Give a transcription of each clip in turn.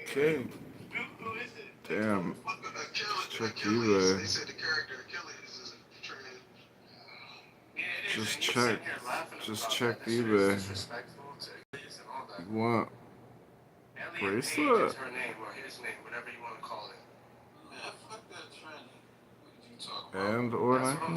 Okay. Damn. Check eBay. Just check. Just check eBay. You want bracelet? And or nothing?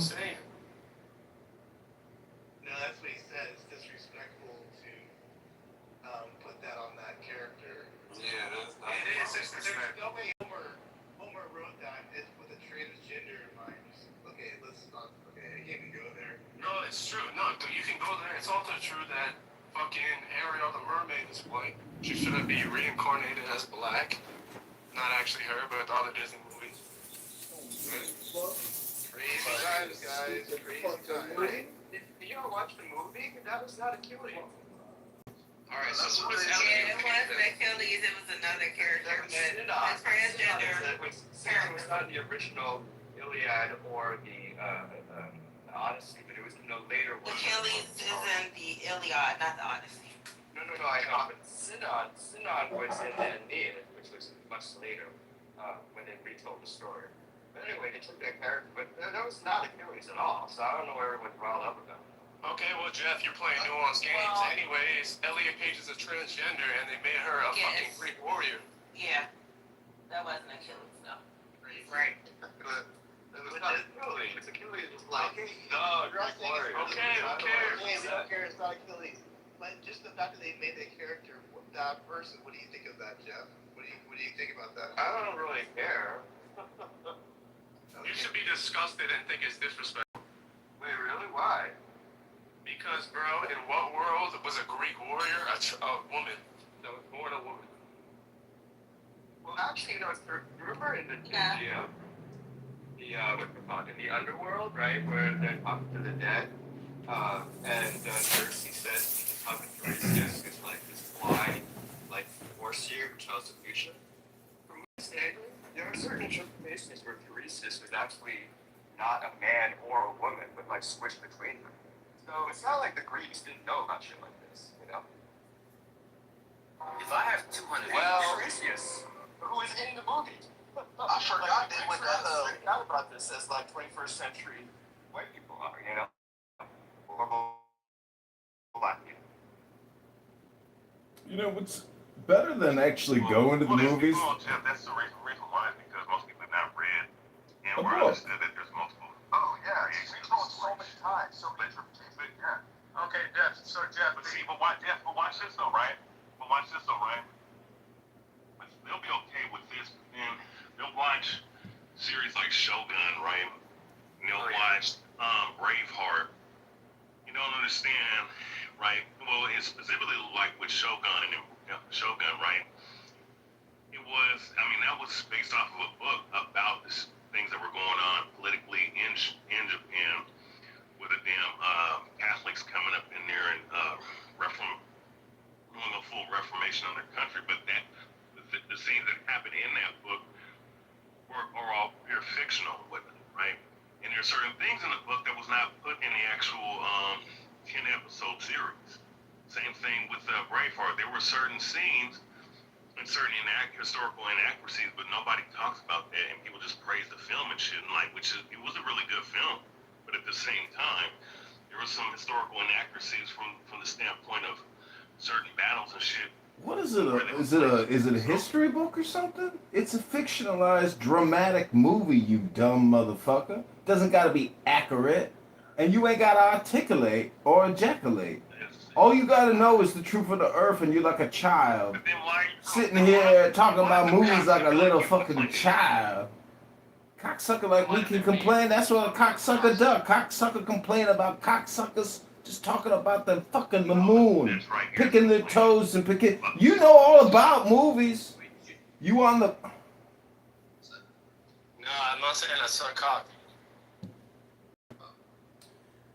You know what's better than actually going to the movies? A book. What is it? Is it a history book or something? It's a fictionalized dramatic movie, you dumb motherfucker. Doesn't gotta be accurate. And you ain't gotta articulate or ejaculate. All you gotta know is the truth of the earth, and you're like a child. Sitting here talking about movies like a little fucking child. Cocksucker like me can complain. That's what a cocksucker does. Cocksucker complain about cocksuckers just talking about the fucking the moon, picking their toes and picking. You know all about movies. You on the? No, I'm not saying I suck cock.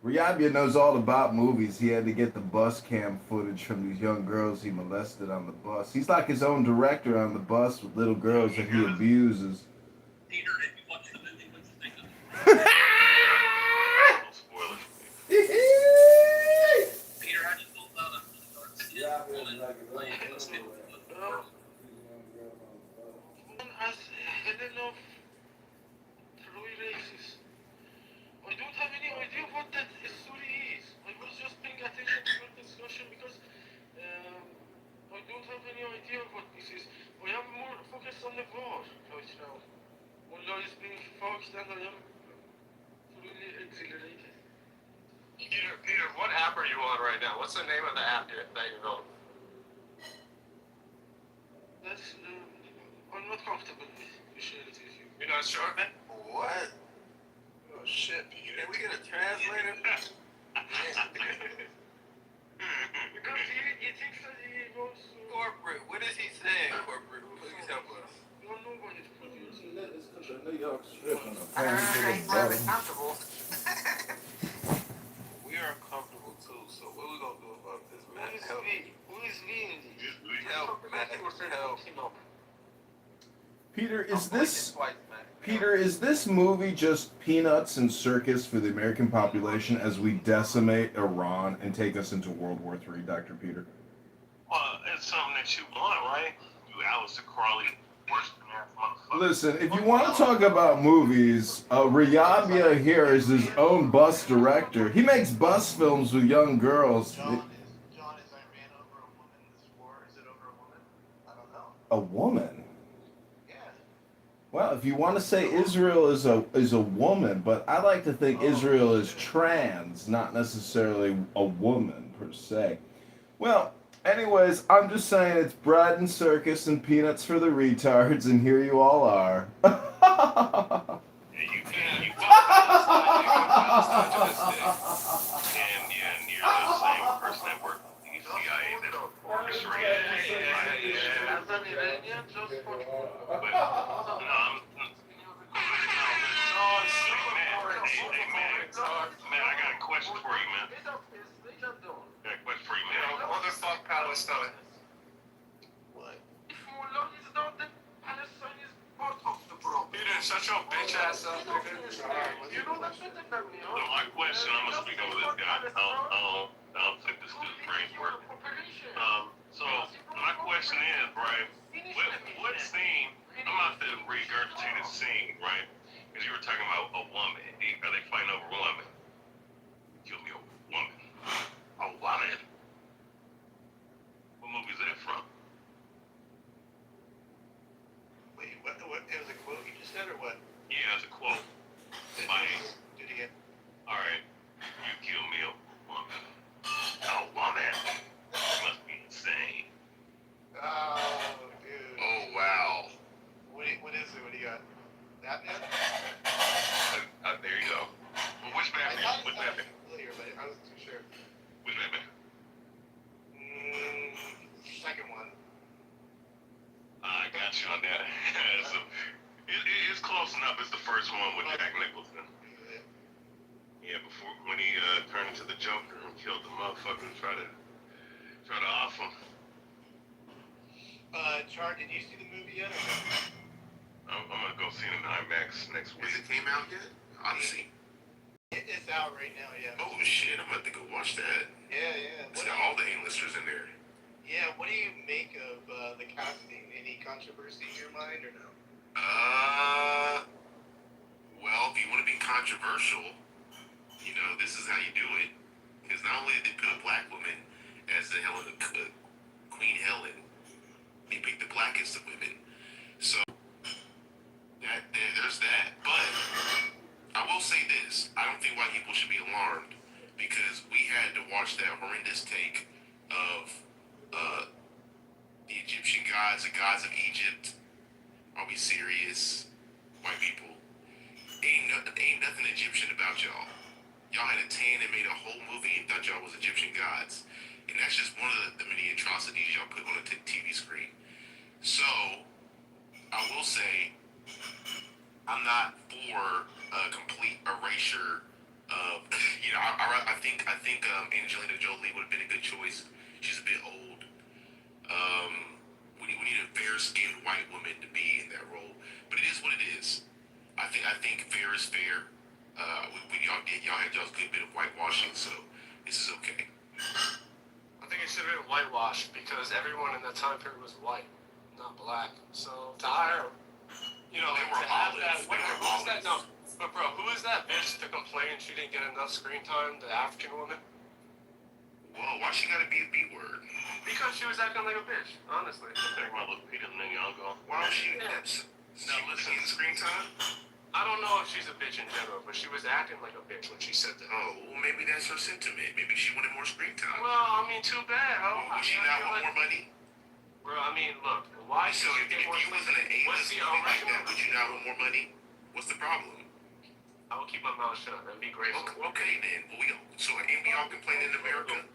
Riabia knows all about movies. He had to get the bus cam footage from these young girls he molested on the bus. He's like his own director on the bus with little girls that he abuses. Peter, if you watch the movie, what you think of it? Peter, how do you feel about it? has a hell of three races. I don't have any idea what that story is. I was just paying attention to your discussion because I don't have any idea what this is. I am more focused on the war right now. Allah is being fucked and I am fully exhilarated. Peter, what app are you on right now? What's the name of the app that you're on? That's, I'm not comfortable with sharing it with you. You're not sure? What? Oh shit, Peter. We get a translator? Because he thinks that he wants to... Corporate. What is he saying, corporate? Please help us. You don't know what it's producing. New York strip on a I ain't really comfortable. We are uncomfortable too, so what are we gonna do about this, Who man? is Help. we? Who is we in this? Help, man. Help. Peter, I'm is blinking this twice, man. Peter? Is this movie just peanuts and circus for the American population as we decimate Iran and take us into World War III, Dr. Peter? Well, it's something that you want, right? You Alistair Crawley, worst motherfucker. Listen, if you want to talk about movies, Riyabia here is his own bus director. He makes bus films with young girls. John, is Iran over a woman? This war, is it over a woman? I don't know. A woman? Yeah. Well, if you want to say Israel is a woman, but I like to think Israel is trans, not necessarily a woman per se. Well, anyways, I'm just saying it's bread and circus and peanuts for the retards, and here you all are. You and you're the same person that worked for the CIA that orchestrated it. As an Iranian, just for... But, man, I got a question for you, man. Get up, please. They can do. Got a question for you, man. Motherfuck Palestine. What? If Mullah is not, then Palestine is part of the problem. Peter, shut your bitch ass up, nigga. You know that better than me, So my question, I'm gonna speak over this guy. I don't think this good brain's working. So my question is, right? What scene? I'm not to regurgitate a scene, right? Because you were talking about a woman. Are they fighting over a woman? Kill me over a woman. A woman. What movie is that from? Wait, what? It was a quote you just said, or what? Yeah, it's a quote. By, Do it again. all right, you kill me over a woman. A woman. You must be insane. Oh, dude. Oh, wow. What is it? What do you got? That man? There you go. Well, which I Batman? thought it Which sounded Batman? familiar, but I wasn't too sure. Which Batman? Second one. I got you on that. So, it's close enough. It's the first one with Jack Nicholson. Yeah, before when he turned into the Joker and killed the motherfucker and tried to off him. Char, did you see the movie yet? I'm gonna go see it in IMAX next Has week. it came out yet? Honestly. It's out right now, yeah. Oh shit, I'm about to go watch that. Yeah. It's got all the A-listers in there. Yeah, what do you make of the casting? Any controversy in your mind, or no? Well, if you want to be controversial, you know, this is how you do it. Because not only did they put a black woman as the Queen Helen, they picked the blackest of women. So, there's that. But, I will say this. I don't think white people should be alarmed. Because we had to watch that horrendous take of the Egyptian gods, the gods of Egypt. Are we serious? White people. Ain't nothing Egyptian about y'all. Y'all had a tan and made a whole movie and thought y'all was Egyptian gods. And that's just one of the many atrocities y'all put on a TV screen. So, I will say, I'm not for a complete erasure of, you know, I think Angelina Jolie would have been a good choice. She's a bit old. We need a fair-skinned white woman to be in that role. But it is what it is. I think fair is fair. Y'all had y'all's good bit of whitewashing, so this is okay. I think it should have been whitewashed because everyone in that time period was white, not black. So to hire You know, They like were to have olive. that. They were Who's that? olive. No, but bro, who is that bitch to complain she didn't get enough screen time? The African woman? Whoa, why she gotta be a B word? Because she was acting like a bitch. Honestly. Take my little Peter Nyong'o. Why was she inept? Now listen. Getting screen time? I don't know if she's a bitch in general, but she was acting like a bitch when she said that. Oh, well, maybe that's her sentiment. Maybe she wanted more screen time. Well, I mean, too bad. Would she not want more money? Bro, I mean, look, why So should if you get more you was in an A-list movie like that, would you not want more money? What's the problem? I will keep my mouth shut and be grateful. Okay then. Well, so ain't we all complaining in America?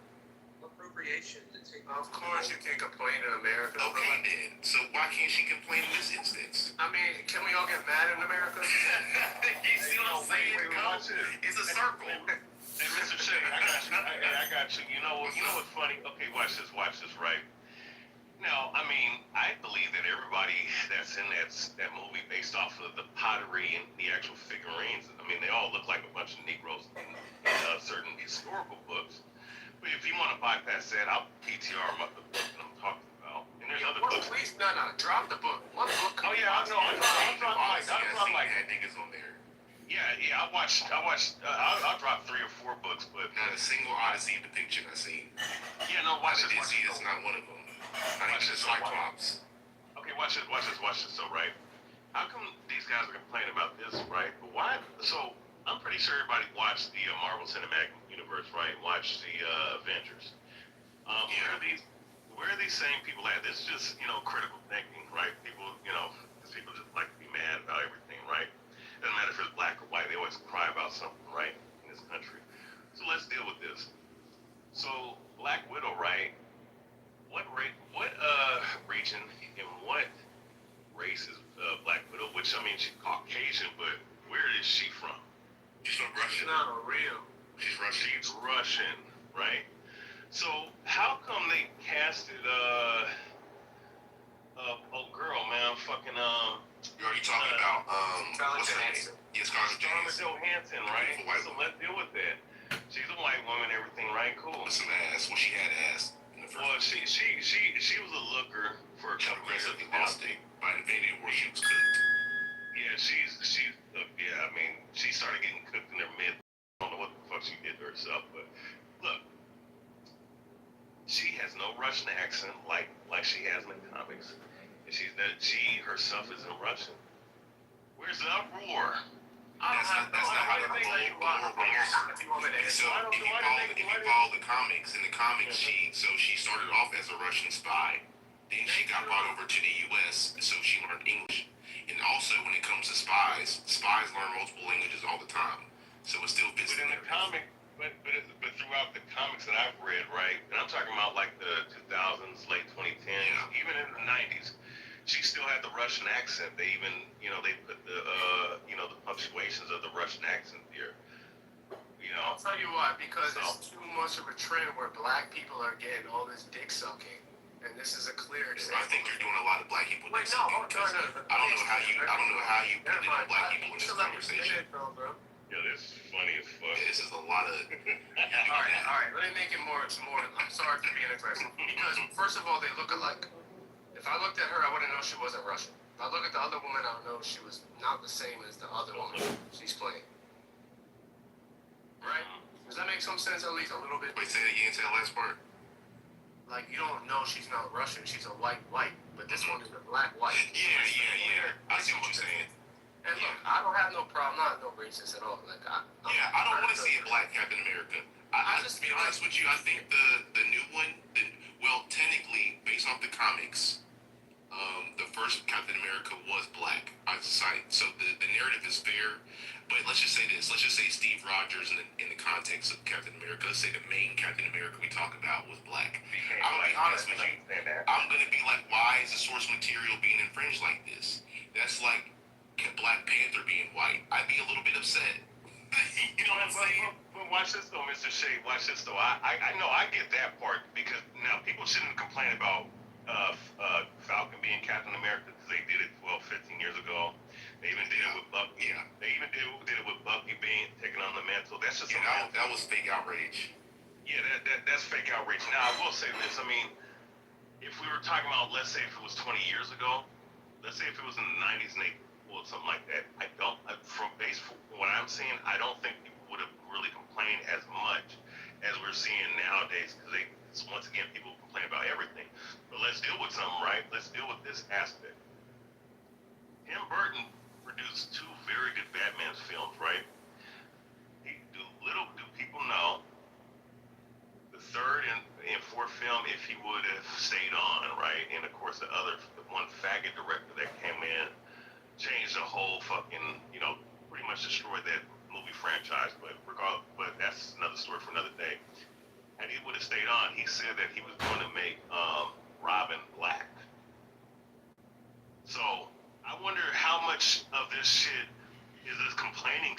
Appropriation to take. Of course you can complain in America. Okay then. So why can't she complain in this instance? I mean, can we all get mad in America? You see what I'm saying? Watch it. It's a circle. Hey, Mr. Shea, I got you. I got you. You know what's funny? Okay, watch this, right? Now, I mean, I believe that everybody that's in that movie based off of the pottery and the actual figurines, I mean, they all look like a bunch of Negroes in certain historical books. But if you want to bypass that, I'll PTR them up the book that I'm talking about. And there's other books. Please, no, drop the book. What book? Oh yeah, I know. I'm like, had niggas on there. yeah. I'll drop 3 or 4 books, but Not a single Odyssey depiction I seen. yeah, no, watch I this. did see it's not one of them. Not even the Cyclops. Okay, watch this. So, right? How come these guys are complaining about this, right? But why? So, I'm pretty sure everybody watched the Marvel Cinematic Universe, right? Watched the Avengers. Where are these same people at? This is just, critical thinking, right? People, because people just like to be mad about everything, right? Doesn't matter if it's black or white. They always cry about something, right? In this country. So let's deal with this. So, Black Widow, right? What region and what race is Black Widow? Which, I mean, she's Caucasian, but where is she from? She's from Russia. It's not real. She's Russian. She's Russian, right? So how come they casted oh girl, man, fucking Are you talking about what's her name? Yes, Scarlett Scarlett Johansson. Johansson, right? Beautiful white So woman. let's deal with that. She's a white woman, everything, right? Cool. With some ass. Well, she had ass in the first. Well, she was a looker for a She couple years. aggressively lost it by invading where she was cooked. Yeah, I mean, she started getting cooked in her mid. I don't know what the fuck she did to herself, but look, she has no Russian accent like she has in the comics. And she herself isn't Russian. Where's the uproar? That's not how the role works. So if you follow the comics, in the comics she started off as a Russian spy. Then she got brought over to the US, so she learned English. And also when it comes to spies learn multiple languages all the time. So it still fits But in the comic, but throughout the comics that I've read, right, and I'm talking about like the 2000s, late 2010s, even in the 90s, she still had the Russian accent. They even, they put the punctuations of the Russian accent here. I'll tell you why, because it's too much of a trend where black people are getting all this dick sucking. And this is a clear example. I think you're doing a lot of black people. Wait, no. I don't know how you put in black people in this conversation. Yeah, that's funny as fuck. This is a lot of. All right. Let me make it more. I'm sorry for being aggressive. Because first of all, they look alike. If I looked at her, I wouldn't know she wasn't Russian. If I look at the other woman, I would know she was not the same as the other woman she's playing. Right? Does that make some sense at least a little bit? Wait, say it again. Say the last part. Like, you don't know she's not Russian. She's a white. But this one is a black. Yeah. I see what you're saying. And look, I don't have no problem. I'm not no racist at all. Like, I don't want to see a black Captain America. I just be honest with you. I think the new one, technically based off the comics, the first Captain America was black. So the narrative is fair. But let's just say this. Let's just say Steve Rogers in the context of Captain America. Let's say the main Captain America we talk about was black. I'm gonna be honest with you. I'm gonna be like, why is the source material being infringed like this? That's like Black Panther being white. I'd be a little bit upset. You know what I'm saying? But watch this though, Mr. Shea. Watch this though. I know I get that part because now people shouldn't complain about Falcon being Captain America because they did it 12, 15 years ago. They even did it with Bucky. Yeah. They even did it with Bucky being taking on the mantle. That's just that was fake outrage. Yeah, that's fake outrage. Now I will say this. I mean, if we were talking about, let's say if it was 20 years ago, let's say if it was in the 90s and they Well, something like that. I don't, from what I'm seeing, I don't think people would have really complained as much as we're seeing nowadays because once again, people complain about everything. But let's deal with something, right? Let's deal with this aspect. Tim Burton produced two very good Batman films, right? Little do people know, the third and fourth film, if he would have stayed on, right? And of course, the one faggot director that came in changed the whole fucking, pretty much destroyed that movie franchise. But that's another story for another day. And he would have stayed on. He said that he was going to make Robin black. So I wonder how much of this shit is this complaining,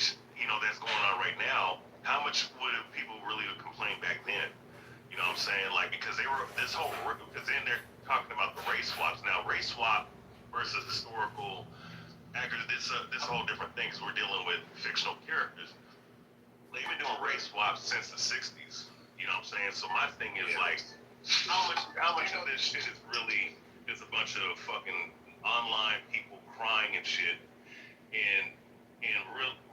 that's going on right now. How much would people really have complained back then? You know what I'm saying? Like, because because then they're talking about the race swaps. Now, race swap versus historical actors, this whole different thing, because we're dealing with fictional characters. They've been doing race swaps since the 60s. You know what I'm saying? So my thing is like, how much of this shit is really just a bunch of fucking online people crying and shit, and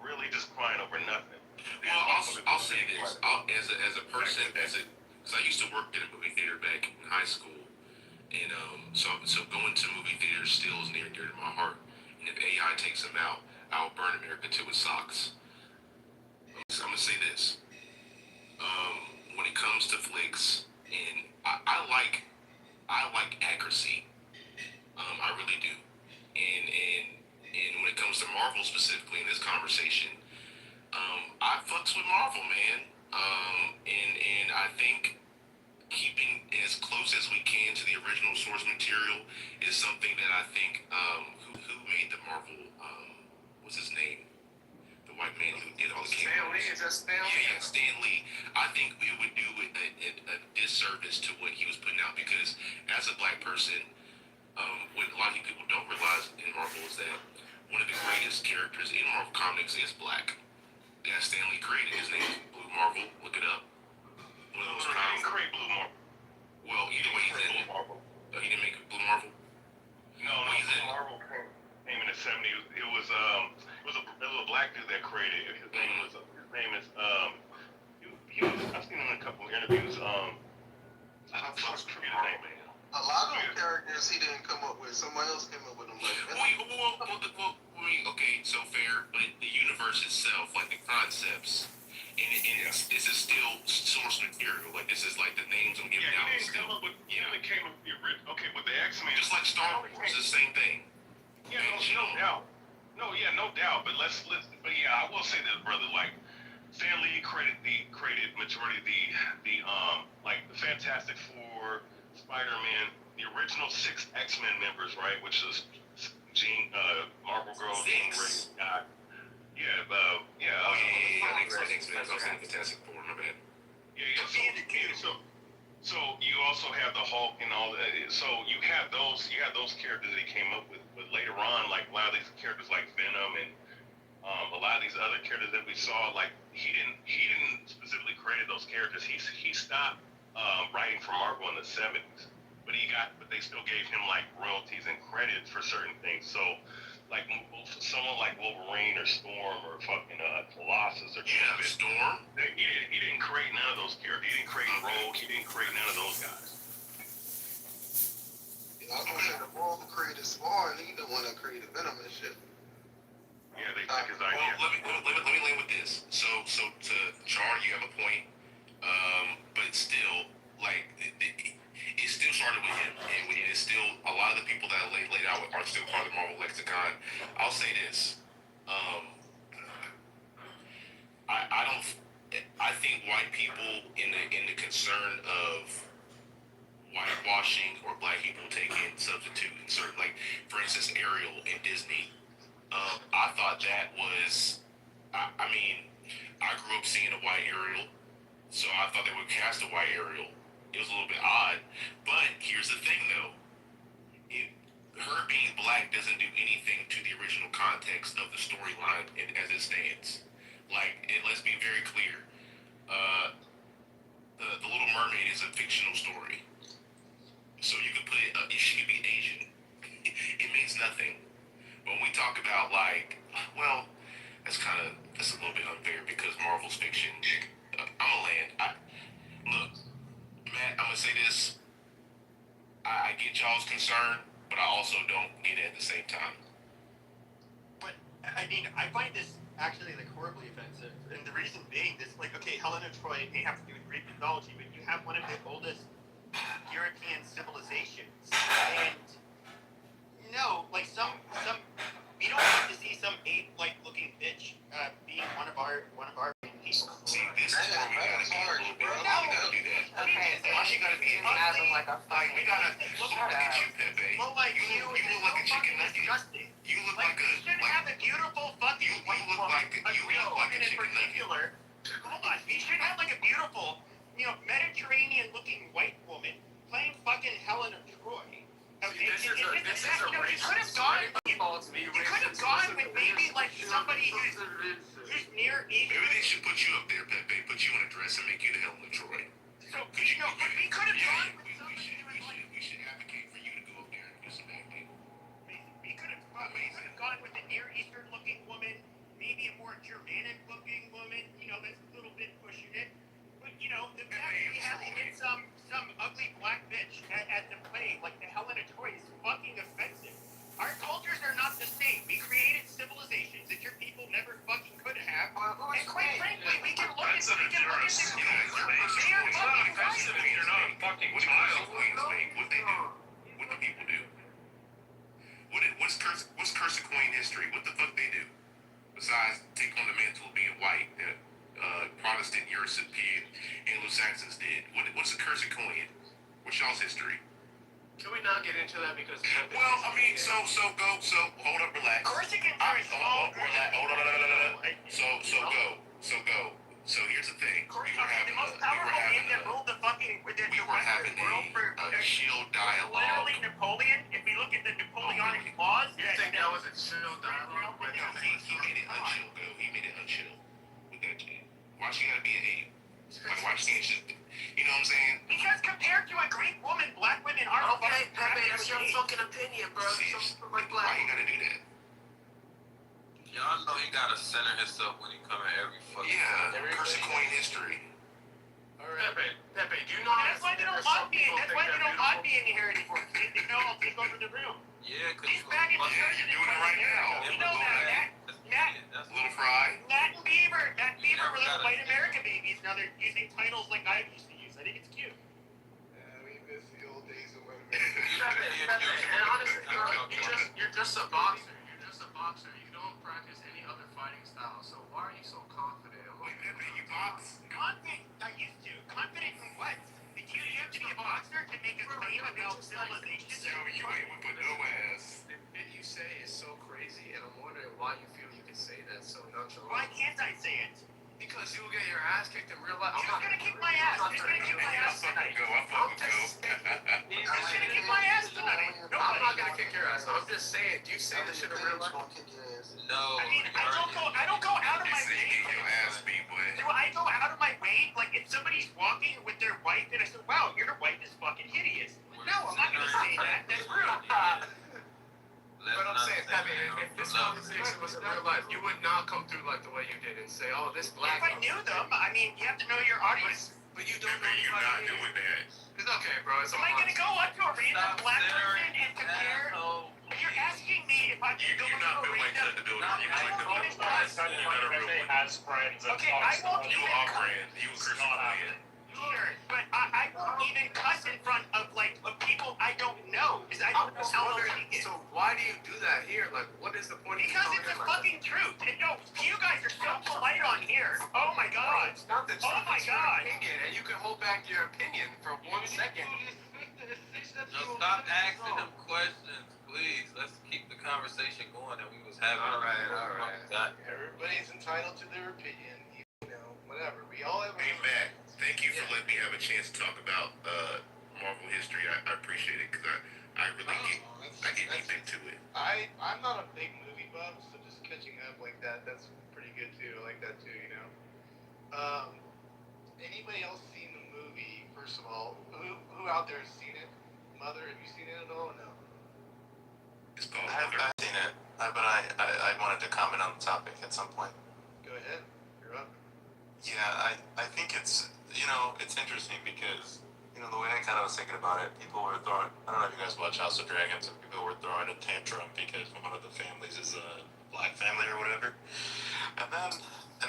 really just crying over nothing. Well, I'll say this. As a person, because I used to work at a movie theater back in high school, and so going to movie theaters still is near and dear to my heart. And if AI takes them out, I'll burn America to its socks. So I'm gonna say this. When it comes to flicks, and I like accuracy. I really do. And when it comes to Marvel specifically in this conversation, I fucks with Marvel, man. And I think keeping as close as we can to the original source material is something that I think who made the Marvel what's his name? The white man who did all the Stan Lee, is that Stan Lee? Yeah, Stan Lee. I think it would do a disservice to what he was putting out because as a black person, what a lot of people don't realize in Marvel is that one of the greatest characters in Marvel Comics is black. That Stan Lee created. His name is Blue Marvel. Look it up. One of those He didn't create Blue Marvel. Well, either way, he's in it. He didn't make Blue Marvel. No, Blue Marvel came in the 70s. It was a black dude that created it. His name is I've seen him in a couple of interviews. I forget his name, man. A lot of characters he didn't come up with. Somebody else came up with them. Okay, so fair, but the universe itself, like the concepts, and this is still source material. Like this is like the names I'm giving out. They came up with the original. Okay, with the X-Men. Just like Star Wars, it's the same thing. Yeah, no doubt. No doubt. But I will say this, brother. Like Stan Lee created majority of the like the Fantastic Four, Spider-Man, the original 6 X-Men members, right? Which is Marvel Girl, Jean Grey, Scott. Fantastic Four, my bad. So you also have the Hulk and all that. So you have those characters that he came up with. But later on, like a lot of these characters like Venom and a lot of these other characters that we saw, like he didn't specifically create those characters. He stopped writing for Marvel in the 70s. But they still gave him like royalties and credits for certain things. So like someone like Wolverine or Storm or fucking Colossus or Storm. He didn't create none of those characters. He didn't create Rogue. He didn't create none of those guys. I was gonna say the Marvel created Spawn. He the one that created Venom and shit. Yeah, they took his idea. Well, let me land with this. So to Char, you have a point. But still, like it still started with him, and it's still a lot of the people that I laid out are still part of the Marvel lexicon. I'll say this: I think white people in the concern of whitewashing or black people taking substitute in certain, like for instance, Ariel in Disney. I thought that was, I mean, I grew up seeing a white Ariel, so I thought they would cast a white Ariel. It was a little bit odd, but here's the thing though. Her being black doesn't do anything to the original context of the storyline as it stands. Like, let's be very clear. The Little Mermaid is a fictional story. So you could put she could be Asian. It means nothing. When we talk about about like, well, that's a little bit unfair because Marvel's fiction. I'm gonna land. Look, Matt, I'm gonna say this. I get y'all's concern, but I also don't get it at the same time. But I mean, I find this actually like horribly offensive, and the reason being, this like, okay, Helena Troy may have to do with Greek mythology, but you have one of the oldest European civilizations, and no, like we don't have to see some ape-like looking bitch being one of our main people. See, this is where we gotta be a little bit. No. We gotta do that. Okay, so Why she gotta be like a like we gotta look at you, Pepe. Well, like you look like a chicken nugget. disgusting. You look Like, like a we should like have a beautiful fucking you white look woman, like a a Greek chicken woman in nugget. particular. Hold on, we should have like a beautiful, Mediterranean-looking white woman playing fucking Helen of Troy. Okay, This is a you could have racist. gone. He calls me You could have gone with maybe like somebody who's Near Eastern. Maybe they should put you up there, Pepe. Put you in a dress and make you the Helen of Troy. So we could have gone with we somebody should, who we was like. should, we should advocate for you to go up there and do some acting. We could have gone with a Near Eastern looking woman, maybe a more Germanic looking woman, that's a little bit pushing it. But the fact that we have to get some ugly black bitch at the play, like the Helen of Troy, is fucking offensive. Our cultures are not the same. We created civilizations that your people never fucking could have. And quite frankly, we can look at That's an endurance. the They are fucking offensive if you're not a fucking child. What they do? What the people do? What's curse of coin history? What the fuck they do? Besides take on the mantle of being white, Protestant European Anglo-Saxons did. What's the curse of coin? What's y'all's history? Can we not get into that because? Well, I mean, so hold up, relax. Corsicans Hold are a small on, relax. Hold on. So here's the thing. The most powerful man that ruled the fucking We were having a chill dialogue. literally Napoleon. If we look at the Napoleonic laws, You think that was a chill dialogue? No, he made it unchill, though. He made it unchill with that shit. Why she gotta be an ape? Like, why she can't just, you know what I'm saying? because compared to a Greek woman, black women are Okay, Pepe, that's your fucking opinion, bro. See, Like why black. you gotta do that? Y'all know he gotta center himself when he come in every fucking. Yeah, curse of coin history. Pepe, do you know That's why they don't want me. That's why they don't want me in here anymore. They know I'll take over the room. Yeah, cause He's back in Yeah, church you're in doing it front of right America. now. We know that. That's Little Fry. Matt and Bieber were little gotta- white America babies. Now they're using titles like I used to use. I think it's cute. We miss the old days of women. Pepe, and honestly, you're just a boxer. You're just a boxer. You don't practice any other fighting style. So why are you so confident? Wait, Pepe, you box? Confident. I used to. Confident in what? Did you have to be a boxer to make a claim about civilization? You ain't with no ass. The bit you say is so crazy, and I'm wondering why you feel you can say that so nonchalant. Why can't I say it? Because you'll get your ass kicked in real life. Who's gonna kick my ass? Who's gonna kick my ass tonight? I fucking go. Who's gonna kick my ass tonight? I'm not gonna kick your ass. I'm just saying. Do you say this shit in real life? no. I mean, I don't go out of You my say you way. get your ass beat, boy. Do I go out of my way? Like, if somebody's walking with their wife and I say, wow, your wife is fucking hideous. No, I'm not gonna say that. That's rude. But I'm saying, Pepe, if this conversation was in real life, you would not come through like the way you did and say, oh, this black. If I knew them, I mean, you have to know your audience. But you don't Pepe, know you're not anybody. doing that. It's okay, bro. It's Am all I gonna go up to a random black person and compare? Asshole. You're asking me if I'm gonna go You're up not to a built like random. that to do it. I You're like the won't little even boy. touch. You're not a real one. has friends and Okay, I won't You even are friend. You a Christian man. Sure, but I won't even cuss in front of of people I don't know because I I'm don't know just how they'll wondering, take it. so why do you do that here? Like, what is the point of Because it's the fucking truth. And no, you guys are so polite on here. Oh my god. It's not the truth. Oh my it's your God. opinion, and you can hold back your opinion for 1 second. No, stop asking them questions, please. Let's keep the conversation going that we was having. All right. Everybody's entitled to their opinion. Whatever. We all have. Hey, Matt, thank you for letting me have a chance to talk about Marvel history. I appreciate it because I really get deep into it. I'm not a big movie buff, so just catching up like that's pretty good too. I like that too, Anybody else seen the movie? First of all, who out there has seen it? Mother, have you seen it at all? No. It's called I've Mother. seen it. I But I wanted to comment on the topic at some point. Go ahead. You're up. Yeah, I think it's, it's interesting because, the way I kind of was thinking about it, people were throwing, I don't know if you guys watch House of Dragons, and people were throwing a tantrum because one of the families is a black family or whatever. And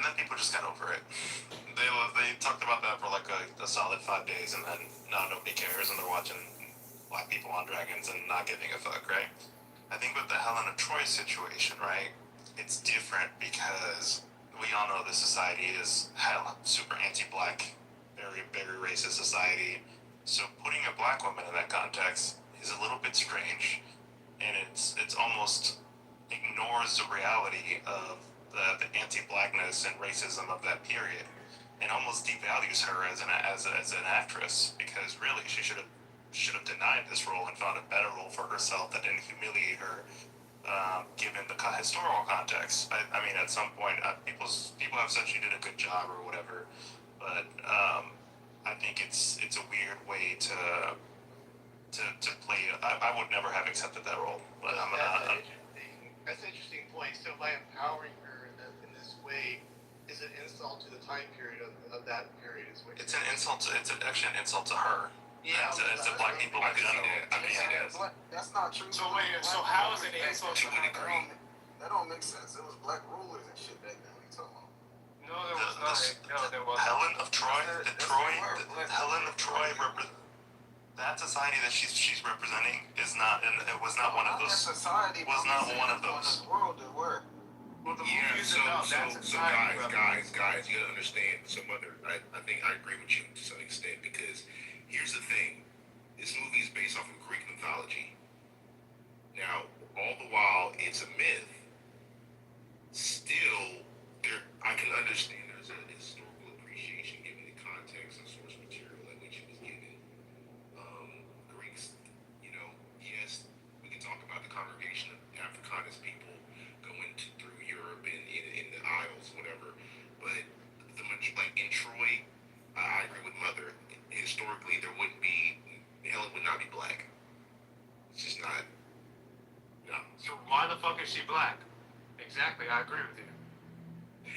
then people just got over it. They talked about that for like a solid 5 days, and then now nobody cares, and they're watching black people on dragons and not giving a fuck, right? I think with the Helen of Troy situation, right, it's different because we all know the society is super anti-black, very, very racist society. So putting a black woman in that context is a little bit strange, and it's almost ignores the reality of the anti-blackness and racism of that period, and almost devalues her as an actress, because really she should have denied this role and found a better role for herself that didn't humiliate her, given the historical context. I mean, at some point, people have said she did a good job or whatever, but I think it's a weird way to play. I would never have accepted that role, but That's an interesting point. So by empowering her in this way, is an insult to the time period of that period. Is what it's an insult. It's actually an insult to her. Yeah, as to black people in general. That's not true. So wait, so how is it an insult to her? That don't make sense. It was black rulers and shit back then. What are you talking about? No, there was not. No, there wasn't. Helen of Troy, Helen of Troy, that society that she's representing is not, and it was not one of those. Society was not one of those. World that were. Well, the Yeah, movie is so about that society. guys, you gotta understand some other. I think I agree with you to some extent because here's the thing: this movie is based off of Greek mythology. Now, all the while it's a myth, still I can understand there's a historical appreciation given the context and source material in which it was given. Greeks, yes, we can talk about the congregation of Africanus people going through Europe and in the Isles, whatever. But like in Troy, I agree with Mother. Historically, there wouldn't be Helen would not be black. It's just not. No. So why the fuck is she black? Exactly, I agree with you.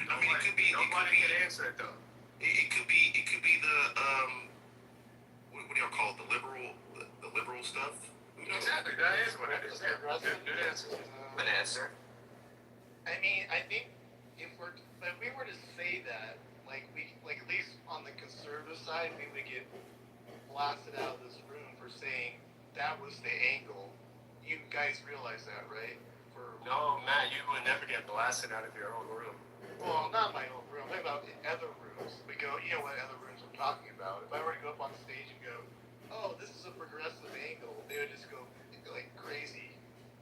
I mean, it could be. Nobody can answer it though. It could be. It could be the What do y'all call it? The liberal stuff. Exactly, that is what it is. Good answer. An answer. I mean, I think if we were to say that, like at least on the conservative side, we would get blasted out of this room for saying that was the angle. You guys realize that, right? No, Matt, you would never get blasted out of your own room. Well, not my own room. What about in other rooms? We go, you know what other rooms I'm talking about. If I were to go up on stage and go, oh, this is a progressive angle, they would just go like crazy,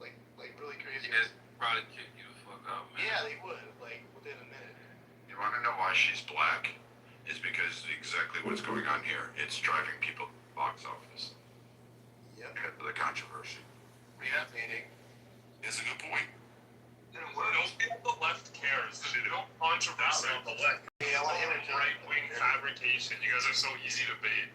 like really crazy. Yes, probably kick you the fuck out, man. Yeah, they would, like within a minute. You want to know why she's black? Is because exactly what's going on here. It's driving people to the box office. Yep. Because of the controversy. Yeah, meaning. It's a good point. Don't feel the left cares. They don't controversy on the left. Yeah, I want to Right-wing fabrication. You guys are so easy to bait.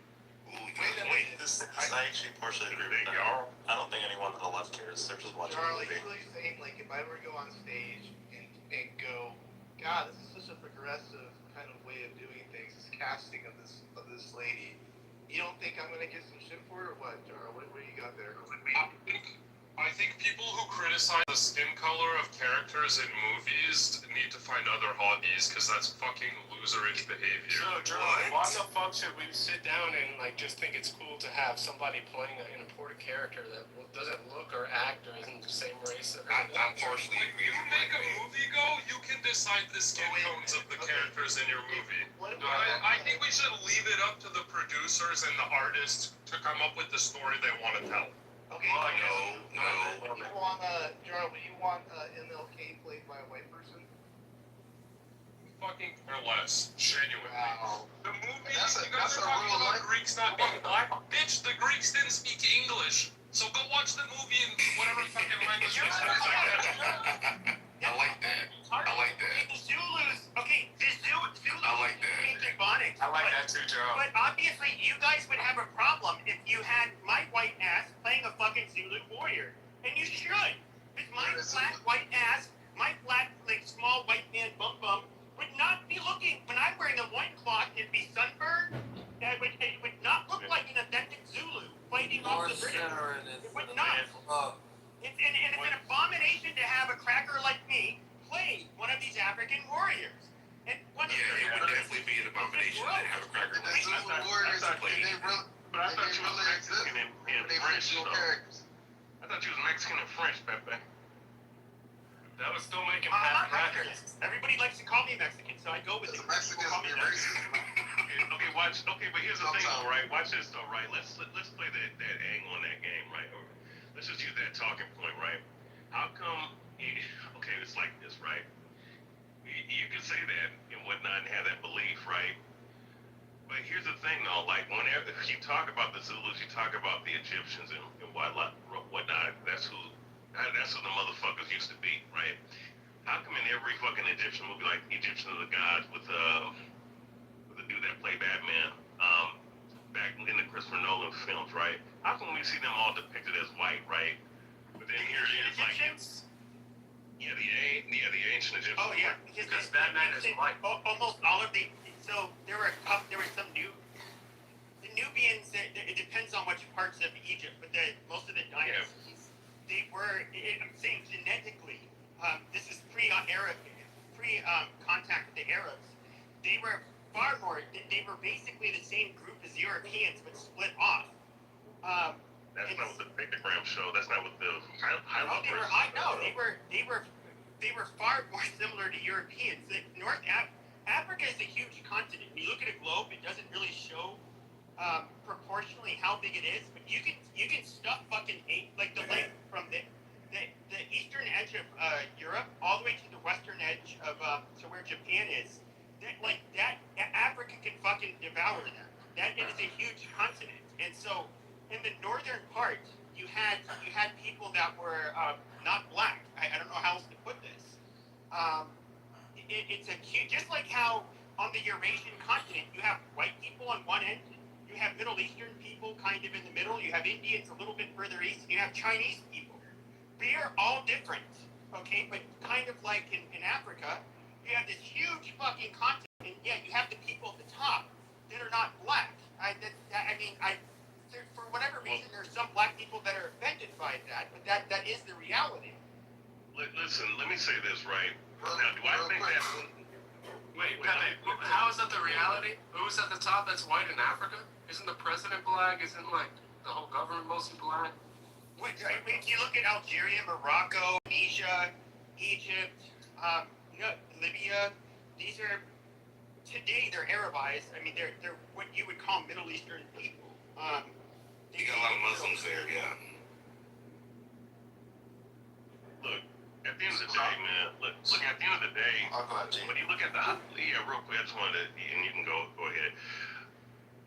Wait, this I actually partially agree with that. I don't think anyone on the left cares. They're just watching Charlie, the you movie. really saying like if I were to go on stage and go, God, this is such a progressive kind of way of doing things. This casting of this lady. You don't think I'm gonna get some shit for it or what, Charlie? What do you got there? I think people who criticize the skin color of characters in movies need to find other hobbies because that's fucking loserish behavior. So, Charlie, why the fuck should we sit down and like just think it's cool to have somebody playing an important character that doesn't look or act or isn't the same race? I'm partially If you make a movie you can decide the skin tones of the characters in your movie. I think we should leave it up to the producers and the artists to come up with the story they want to tell. Okay, No. You want Charlie? Would you want MLK played by a white person? Fucking care less, genuinely. Wow. The movie, That's you guys are talking about Greeks not being black. Bitch, the Greeks didn't speak English. So go watch the movie in whatever fucking language you speak. I like that. I like that. The Zulus, okay, the Zulus I like that. speak Ebonics. I like that too, Charlie. But obviously, you guys would have a problem if you had my white ass playing a fucking Zulu warrior. And you should. Because my flat white ass, my flat, like, small white man bum would not be looking, when I'm wearing a loincloth, it'd be sunburned, it would not look like an authentic Zulu fighting off the British. It would not. It's an abomination to have a cracker like me play one of these African warriors. And Yeah, it would definitely be an abomination to have a cracker like Zulu that. warriors, That's they played. really, But I thought you was really Mexican exist. and They French, fictional though. characters. I thought you was Mexican and French, Pepe. That was still making I'm half not crackers. Mexican. Everybody likes to call me Mexican, so I go with it. The Mexicans People call me be Mexican. racist. Okay, watch. Okay, but here's the thing, Sometimes. though, right? Watch this, though, right? Let's play that angle in that game, right? Or let's just use that talking point, right? How come? Okay, it's like this, right? You can say that and whatnot and have that belief, right? But here's the thing, though. Like, whenever you talk about the Zulus, you talk about the Egyptians and whatnot. That's who the motherfuckers used to be, right? How come in every fucking Egyptian movie, like Egyptian of the Gods with the dude that played Batman, back in the Christopher Nolan films, right? How come we see them all depicted as white, right? But then here it is, like, the ancient Egyptians. Oh yeah, Because Batman is white. Almost all of the. So there were some the Nubians. It depends on which parts of Egypt, but most of the dynasties, they were. I'm saying genetically. This is pre-Arab, contact with the Arabs. They were far more. They were basically the same group as Europeans, but split off. That's not what the pictogram show. That's not what the They were far more similar to Europeans. Africa is a huge continent. When you look at a globe, it doesn't really show proportionally how big it is, but you can stuff fucking like the length from the eastern edge of Europe all the way to the western edge of to where Japan is. Africa can fucking devour that. That is a huge continent, and so in the northern part, you had people that were not black. I don't know how else to put this. It's a huge, just like how on the Eurasian continent you have white people on one end, you have Middle Eastern people kind of in the middle, you have Indians a little bit further east, and you have Chinese people. We are all different, okay? But kind of like in Africa, you have this huge fucking continent, and yeah, you have the people at the top that are not black. For whatever reason, there's some black people that are offended by that, but that is the reality. Listen, let me say this, right? Now, do I think that... Wait, how is that the reality? Who's at the top that's white in Africa? Isn't the president black? Isn't, like, the whole government mostly black? If you look at Algeria, Morocco, Tunisia, Egypt, Libya, these are, today they're Arabized. I mean, they're what you would call Middle Eastern people. You got a lot of Muslims there, yeah. Look, at the end of the day, man, look, at the end of the day, I'll go ahead, Gene. when you look at real quick, I just wanted to, and you can go ahead.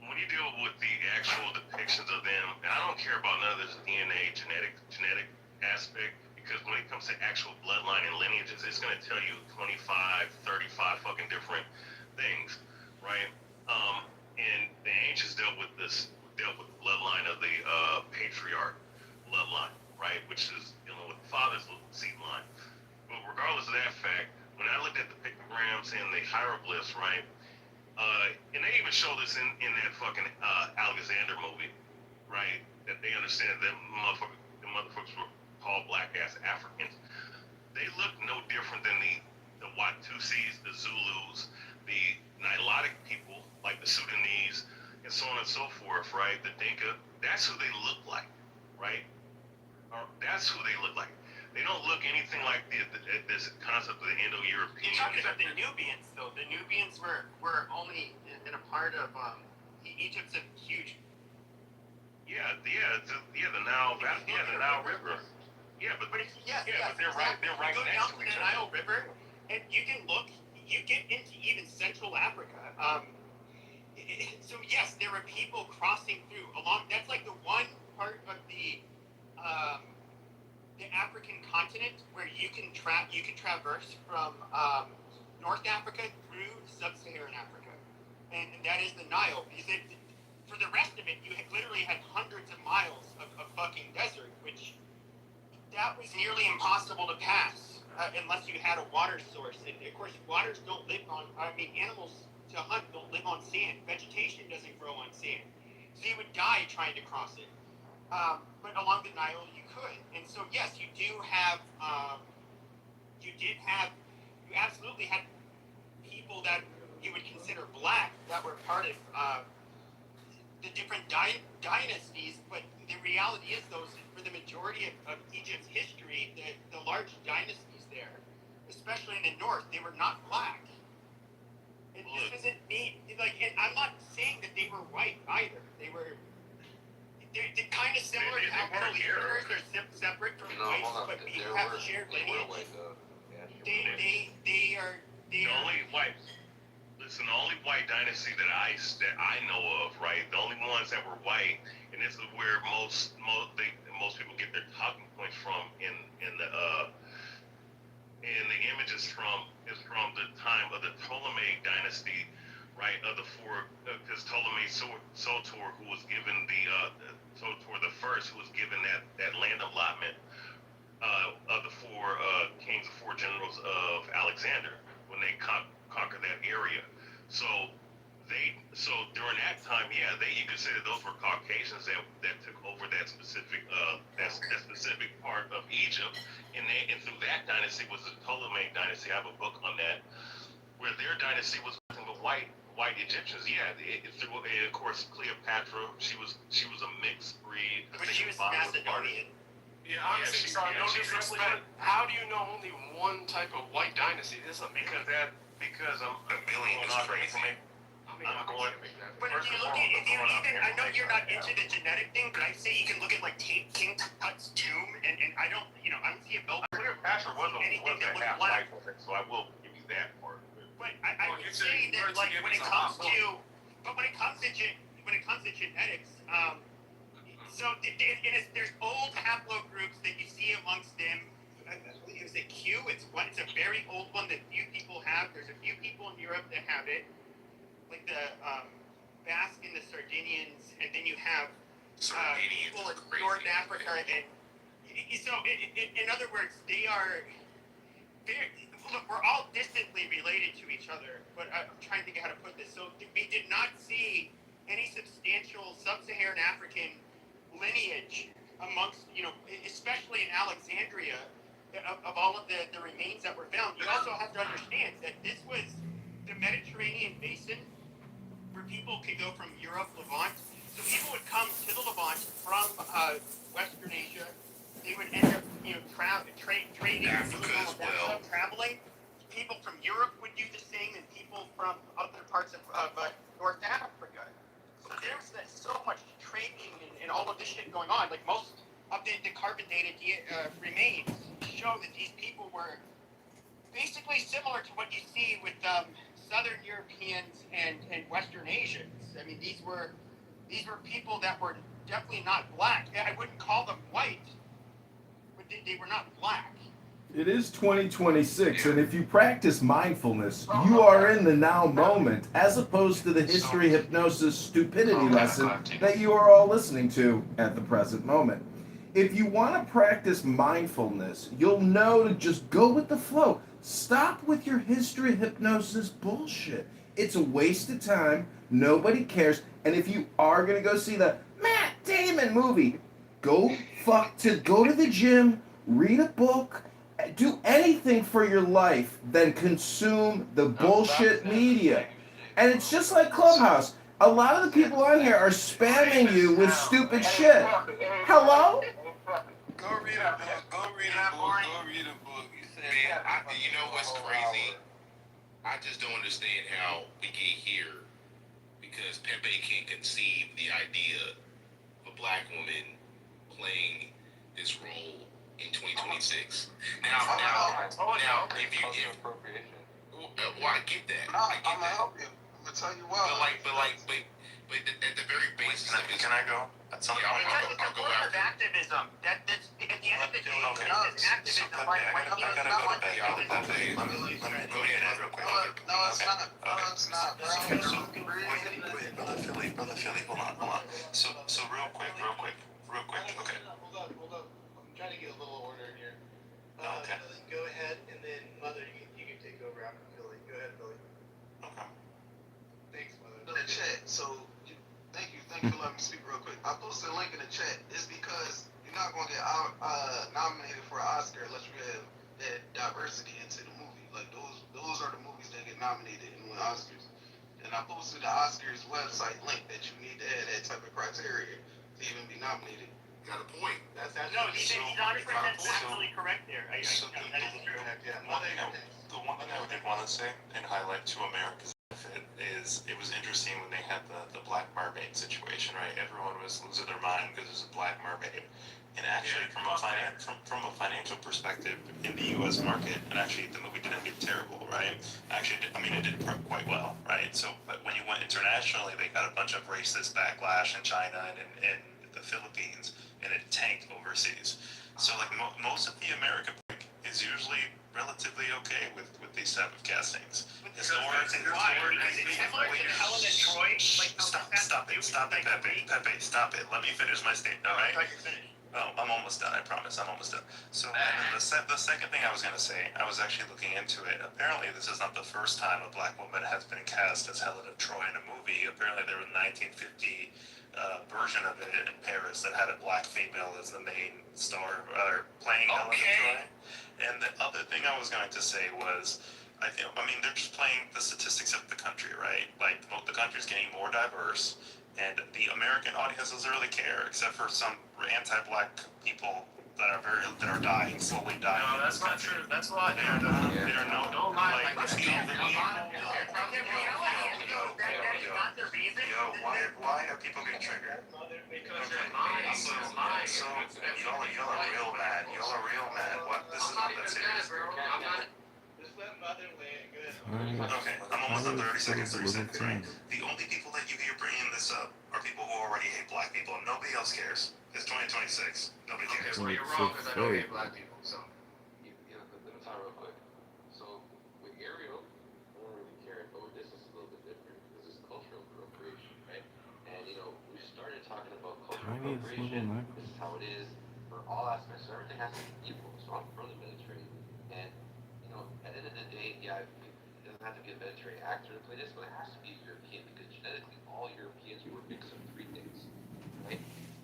When you deal with the actual depictions of them, and I don't care about none of this DNA, genetic aspect, because when it comes to actual bloodline and lineages, it's going to tell you 25, 35 fucking different things, right? And the ancients dealt with the bloodline of the patriarch bloodline, right? Which is dealing with the father's seed line. But regardless of that fact, when I looked at the pictograms and the hieroglyphs, right? And they even show this in that fucking Alexander movie, right? That they understand that the motherfuckers were called black ass Africans. They look no different than the Watusis, the Zulus, the Nilotic people, like the Sudanese, and so on and so forth, right? The Dinka, that's who they look like, right? Or that's who they look like. They don't look anything like this concept of the Indo-European. You're talking about the Nubians, though. The Nubians were only in a part of Egypt's a huge. The Nile River. Yeah, but they're right. They're right you go next down to to each the other. Nile River, and you can look. You get into even Central Africa. So yes, there were people crossing through along. That's like the one part of the African continent where you can traverse from North Africa through Sub-Saharan Africa, and that is the Nile. Because for the rest of it, you literally had hundreds of miles of fucking desert, which that was nearly impossible to pass unless you had a water source. And of course, waters don't live on. I mean, animals to hunt don't live on sand. Vegetation doesn't grow on sand, so you would die trying to cross it. But along the Nile, you could. And so, yes, you do have. You absolutely had people that you would consider black that were part of the different dynasties, but the reality is, those for the majority of Egypt's history, the large dynasties there, especially in the north, they were not black. And this isn't me, like, and I'm not saying that they were white either. They're kind of similar to how Middle Easterners are separate from whites, but we have shared lineage. They are. The only white. Listen, the only white dynasty that I know of, right? The only ones that were white, and this is where most people get their talking points from in the images is from the time of the Ptolemaic dynasty, right? Of the four, because Ptolemy Soter, who was given Soter the first, who was given that land allotment of the four kings, the four generals of Alexander when they conquered that area. So during that time, you could say that those were Caucasians that took over that specific part of Egypt, and through that dynasty was the Ptolemaic dynasty. I have a book on that, where their dynasty was nothing but white Egyptians. Through, and of course, Cleopatra, she was a mixed breed. But she was Macedonian. Yeah, honestly, sorry, no disrespect. How do you know only one type of white dynasty? This is because I'm A million is crazy. I'm going. But if you look at, I know you're not into the genetic thing, but I say you can look at like King Tut's tomb, and I don't, I don't see a belt. Cleopatra was a half white woman, so I will give you that part. But I would say that, like, when it comes to genetics, so there's old haplogroups that you see amongst them. Is it Q? It's a very old one that few people have. There's a few people in Europe that have it, like the Basque and the Sardinians, and then you have people in North Africa. And so, in other words, look, we're all distantly related to each other, but I'm trying to think how to put this. So we did not see any substantial sub-Saharan African lineage amongst, especially in Alexandria, of all of the remains that were found. You also have to understand that this was the Mediterranean basin where people could go from Europe, Levant. So people would come to the Levant from Western Asia. They would end up, trading, Africa as well. traveling. People from Europe would do the same, and people from other parts of North Africa. So there's so much trading and all of this shit going on. Like, most of the carbon dated remains show that these people were basically similar to what you see with Southern Europeans and Western Asians. I mean, these were people that were definitely not black. I wouldn't call them white, but they were not black. It is 2026, and if you practice mindfulness, you are in the now moment, as opposed to the history hypnosis stupidity lesson that you are all listening to at the present moment. If you want to practice mindfulness, you'll know to just go with the flow. Stop with your history hypnosis bullshit. It's a waste of time. Nobody cares. And if you are going to go see the Matt Damon movie, go to the gym, read a book, do anything for your life than consume the bullshit media. And it's just like Clubhouse. A lot of the people on here are spamming you with stupid shit. Hello? Go read a book. Go read a book. Man, you know what's crazy? I just don't understand how we get here because Pepe can't conceive the idea of a black woman playing this role in 2026. Now, if well, I get that. I'm gonna help you. I'm gonna tell you why. But at the very basis of it. Can I go? At some point, It's a form of activism. That's at the end of the day, it's activism by white people. I gotta go to bed, y'all. Let me go ahead real quick. No, it's not. No, it's not, bro. Brother Philly, hold on. So real quick. Okay. Hold up. I'm trying to get a little order in here. Okay. Billy, go ahead, and then Mother, you can take over after Billy. Go ahead, Billy. Okay. Thanks, Mother. In the chat, so thank you for letting me speak real quick. I posted a link in the chat. It's because you're not gonna get nominated for an Oscar unless you have that diversity into the movie. Like those are the movies that get nominated and win Oscars. And I posted the Oscars website link that you need to have that type of criteria to even be nominated. Got a point. That's No, he's 100% factually correct there. That is true. The one thing I did want to say and highlight to America's benefit is it was interesting when they had the Black Mermaid situation, right? Everyone was losing their mind because there's a Black Mermaid. And actually, from a financial perspective, in the U.S. market, and actually the movie didn't do terrible, right? Actually, it did quite well, right? So, but when you went internationally, they got a bunch of racist backlash in China and in the Philippines, and it tanked overseas. So, like most of the American public is usually relatively okay with these type of castings. Why? Because it's similar to the Helen and Troy. Like, Stop it, Pepe, stop it. Let me finish my statement, all right? Oh, I'm almost done, I promise, I'm almost done. So, and then the second thing I was going to say, I was actually looking into it. Apparently, this is not the first time a black woman has been cast as Helen of Troy in a movie. Apparently, there was a 1950 version of it in Paris that had a black female as the main star, playing Helen of Troy. And the other thing I was going to say was, they're just playing the statistics of the country, right? Like, the country's getting more diverse. And the American audience doesn't really care, except for some anti-black people that are dying, slowly dying. No, that's not true. That's a lot. Don't lie like this. Why are people getting triggered? Because they're lying. So y'all are real mad. What? This is not that serious. Just let Mother win. Good. Okay, I'm almost at 30 seconds, right? The only people that you hear bringing this up are people who already hate black people. Nobody else cares. It's 2026. Nobody cares. Well, you're wrong because I don't hate black people. So. Let me talk real quick. So with Ariel, I don't really care, but with this is a little bit different. This is cultural appropriation, right? And we started talking about cultural appropriation. This is how it is for all aspects. So everything has to be equal. So I'm from the military, and at the end of the day, yeah, it doesn't have to be a military actor to play this, but it has to be European because genetically all Europeans were a mix of three things, right?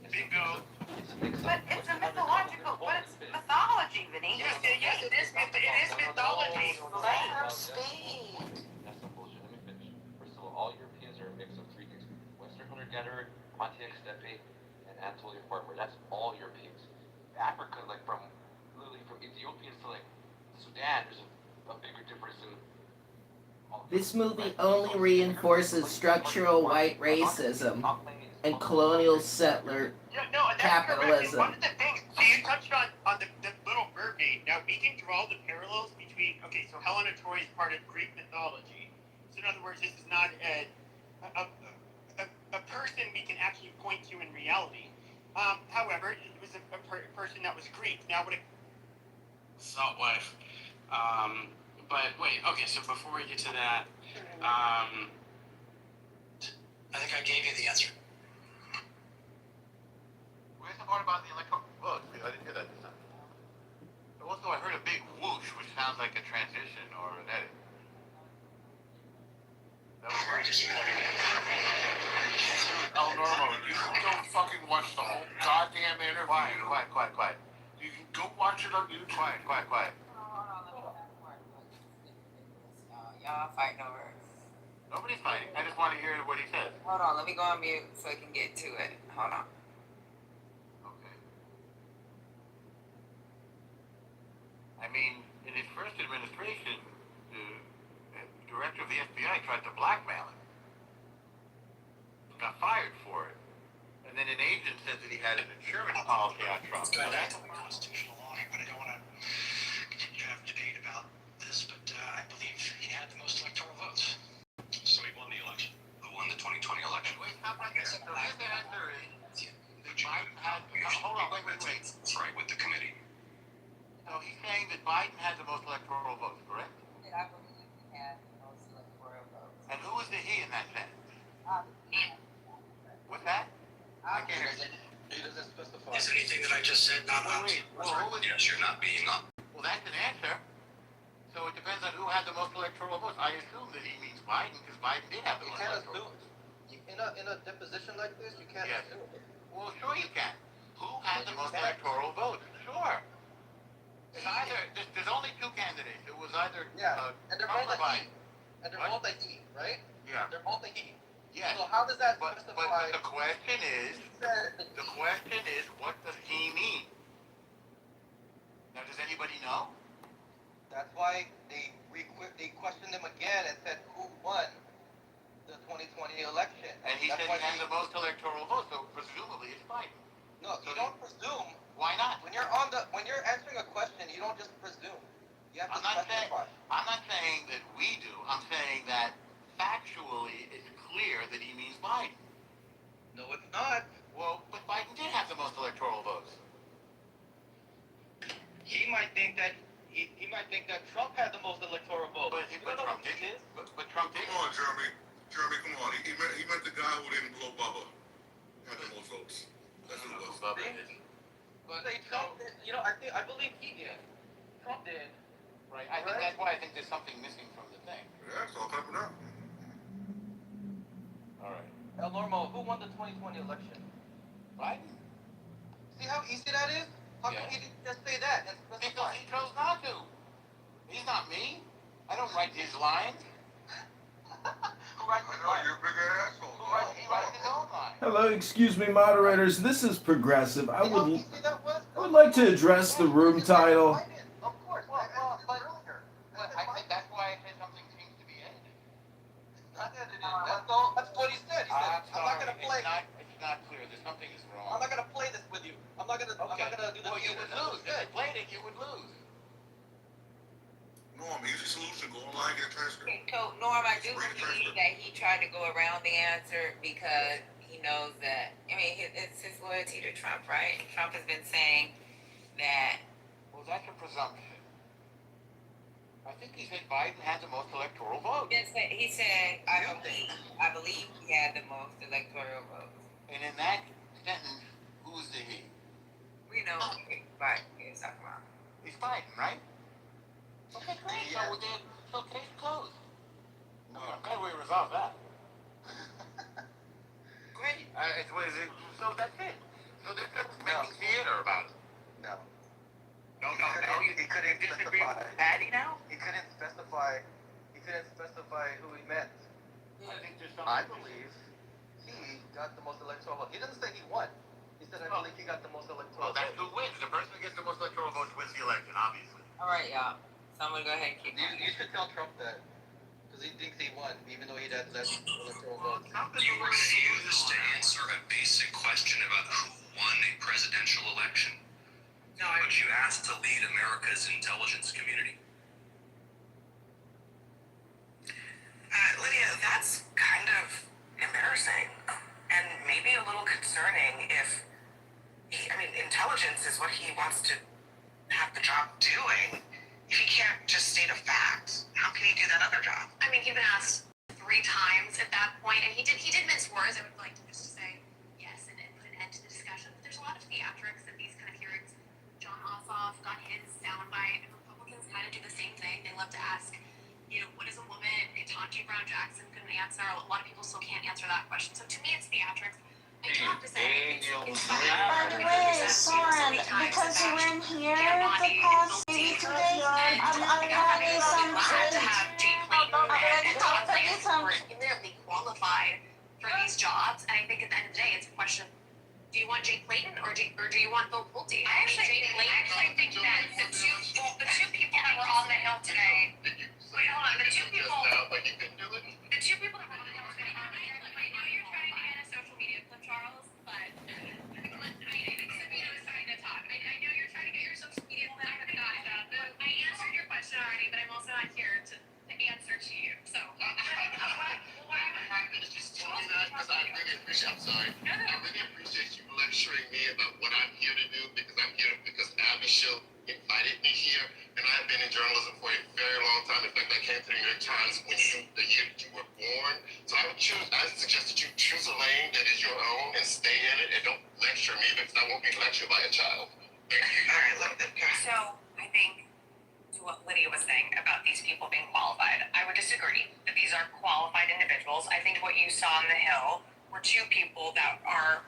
Bingo. It's a mix of. But it's a mythological, but it's mythology, Vinny. Yes, it is mythology. Let her speak. That's some bullshit. Let me finish. First of all Europeans are a mix of three things: Western hunter-gatherer, Pontiac steppe, and Anatolian farmer. That's all Europeans. Africa, like from Ethiopians to like Sudan, there's a bigger difference in. This movie only reinforces structural white racism and colonial settler capitalism. One of the things, so you touched on the Little Mermaid. Now, we can draw the parallels between, so Helen of Troy is part of Greek mythology. So in other words, this is not a person we can actually point to in reality. However, it was a person that was Greek. Now, what Salt wife. But wait, okay, so before we get to that, I think I gave you the answer. Where's the part about the electoral vote? I didn't hear that this time. Also, I heard a big whoosh, which sounds like a transition or an edit. That was right. El Normo, you don't fucking watch the whole goddamn interview. Quiet. You can go watch it on YouTube. Quiet. Y'all fighting over it. Nobody's fighting. I just want to hear what he says. Hold on, let me go on mute so I can get to it. Hold on. Okay. I mean, in his first administration, the director of the FBI tried to blackmail him. Got fired for it. And then an agent said that he had an insurance policy on Trump. That's a constitutional law, but I don't want to continue to have debate about this, but I believe he had the most electoral votes. So he won the election. He won the 2020 election. Wait, stop right there. So here's the answer is, Biden had, hold on, wait. Right, with the committee. So he's saying that Biden had the most electoral votes, correct? I believe he had the most electoral votes. And who was the he in that sense? What's that? I can't hear you. He doesn't specify. Is anything that I just said not Wait. Well, who was Yes, you're not being up. Well, Well, that's an answer. So it depends on who had the most electoral votes. I assume that he means Biden because Biden did have the most electoral votes. In a deposition like this, you can't Yes. assume. Well, sure you can. Who had the most electoral votes? Sure. It's either there's only two candidates. It was either And they're Trump both or a Biden. he. And they're both a he, right? Yeah. They're both a he. Yes. So how does that But justify? the question is, what does he mean? Now, does anybody know? That's why they questioned him again and said who won the 2020 election. And he said he had the most electoral votes, so presumably it's Biden. No, you don't presume. Why not? When you're answering a question, you don't just presume. You have to specify. I'm not saying that we do. I'm saying that factually it's clear that he means Biden. No, it's not. Well, but Biden did have the most electoral votes. He might think that Trump had the most electoral votes. But Trump didn't. But Trump didn't. Come on, Jeremy. Jeremy, come on. He meant the guy who didn't blow Bubba. Had the most votes. That's who it was. Bubba didn't. But Trump did. I believe he did. Trump did. Right. I think that's why I think there's something missing from the thing. Yeah, it's all coming up. All right. El Normo, who won the 2020 election? Biden. See how easy that is? How come he didn't just say that and specify? Because he chose not to. He's not me. I don't write his lines. Who writes his lines? You're a big asshole. He writes his own lines. Hello, excuse me, moderators. This is Progressive. I would like to address the room title. Of course. But I think that's why I said something seems to be edited. It's not edited. That's what he said. He said, I'm not gonna play. It's not clear. There's something is wrong. I'm not gonna play this with you. I'm not gonna do the. Well, you would lose. If you played it, you would lose. Norm, easy solution. Go online, get a transcript. So, Norm, I do believe that he tried to go around the answer because he knows that, it's his loyalty to Trump, right? Trump has been saying that. Well, that's a presumption. I think he said Biden had the most electoral votes. He said, I believe he had the most electoral votes. And in that sentence, who's the he? We know what Biden is talking about. He's Biden, right? Okay, great. So case closed. I'm glad we resolved that. Great. So that's it. So there's no making theater about it. No. No. He couldn't disagree with Patty now? He couldn't specify who he meant. I think there's something. I believe he got the most electoral votes. He didn't say he won. He said, I believe he got the most electoral Well, that's votes. who wins. The person who gets the most electoral votes wins the election, obviously. All right, y'all. So I'm going to go ahead and keep going. You should tell Trump that. Because he thinks he won, even though he had less electoral votes. You refuse to answer a basic question about who won a presidential election. No, but you asked to lead America's intelligence community. Lydia, that's kind of embarrassing. And maybe a little concerning if intelligence is what he wants to have the job doing. If he can't just state a fact, how can he do that other job? He'd been asked 3 times at that point, and he did mince words. I would like to just say yes and put an end to the discussion. But there's a lot of theatrics at these kind of hearings. John Ossoff got his soundbite, and Republicans kind of do the same thing. They love to ask, what is a woman? Ketanji Brown Jackson couldn't answer. A lot of people still can't answer that question. So to me, it's theatrics. I do have to say, it's By the way, Soren, because you weren't here the past maybe 2 days, I'm having some eminently qualified for these jobs, and I think at the end of the day, it's a question: do you want Jay Clayton or do you want Bill Pulte? I actually think that the two people that were on the Hill today. Wait, hold on. The two people that were on the Hill today. I know you're trying to get a social media clip, Charles, but I think Sabina was trying to talk. I know you're trying to get your social media clip. I answered your question already, but I'm also not here to answer to you. So, Just tell me that because I really appreciate. I'm sorry. I really appreciate you lecturing me about what I'm here to do because I'm here because Abby Show invited me here, and I've been in journalism for a very long time. In fact, I came to the New York Times the year you were born. So I suggest that you choose a lane that is your own and stay in it, and don't lecture me because I won't be lectured by a child. Thank you. All right, look. So I think what you saw on the Hill were two people that are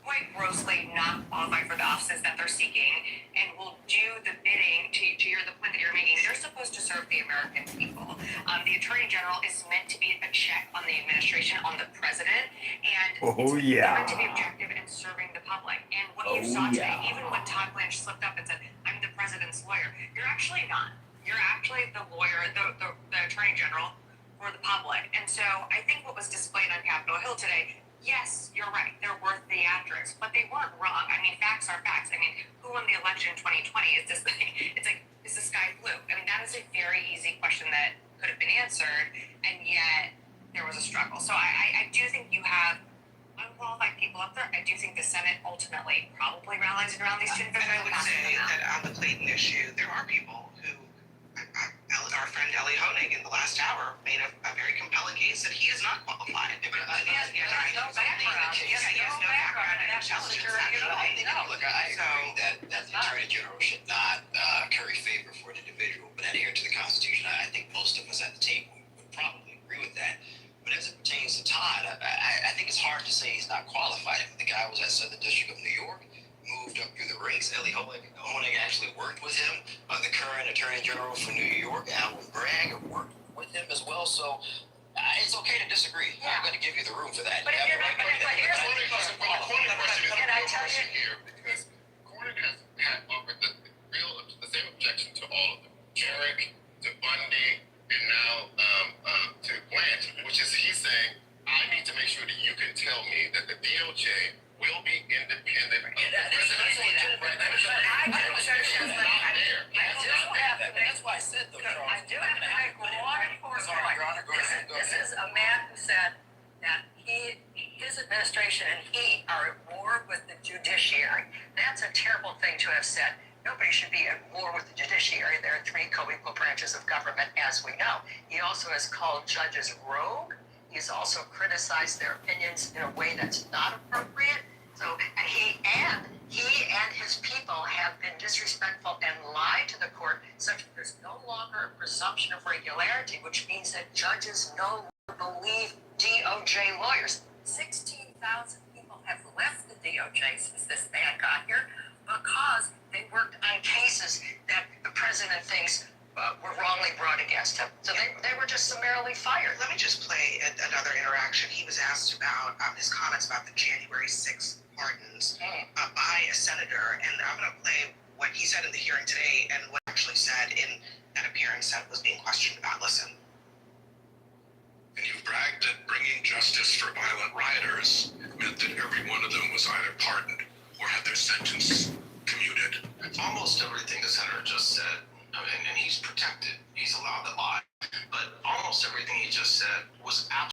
quite grossly not qualified for the offices that they're seeking and will do the bidding to the point that you're making. They're supposed to serve the American people. The Attorney General is meant to be a check on the administration, on the president, and it's meant to be objective and serving the public. And what you saw today, even when Todd Blanche slipped up and said, I'm the president's lawyer, you're actually not. You're actually the lawyer, the Attorney General for the public. And so I think what was displayed on Capitol Hill today, yes, you're right. They're worth theatrics, but they weren't wrong. I mean, facts are facts. I mean, who won the election in 2020? It's like, is the sky blue? I mean, that is a very easy question that could have been answered, and yet there was a struggle. So I do think you have unqualified people up there. I do think the Senate ultimately probably rallies around these two individuals. And I would say that on the Clayton issue, there are people who, our friend Ellie Honig in the last hour made a very compelling case that he is not qualified. He has no background. He has no background in national security at all. Look, I agree that the Attorney General should not curry favor for an individual, but adhere to the Constitution. I think most of us at the table would probably agree with that. But as it pertains to Todd, I think it's hard to say he's not qualified. If the guy was at Southern District of New York, moved up through the ranks. Ellie Honig actually worked with him, the current Attorney General for New York. Alvin Bragg worked with him as well. So it's okay to disagree. I'm going to give you the room for that. But here's the thing. Can I tell you? Here, because Cornyn has offered the same objection to all of them. Jarek, to Bundy, and now to Blanche, which is he's saying, I need to make sure that you can tell me that the DOJ will be independent of the president. That's why I said though, Charles. I do have to make one more point. This is a man who said that his administration and he are at war with the judiciary. That's a terrible thing to have said. Nobody should be at war with the judiciary. There are three co-equal branches of government, as we know. He also has called judges rogue. He's also criticized their opinions in a way that's not appropriate. So, and he and his people have been disrespectful and lied to the court, such that there's no longer a presumption of regularity, which means that judges no longer believe DOJ lawyers. 16,000 people have left the DOJ since this man got here because they worked on cases that the president thinks were wrongly brought against him. So they were just summarily fired. Let me just play another interaction. He was asked about his comments about the January 6th pardons by a senator, and I'm going to play what he said in the hearing today and what he actually said in that appearance that was being questioned about. Listen. And you've bragged that bringing justice for violent rioters meant that every one of them was either pardoned or had their sentence commuted. Almost everything the senator just said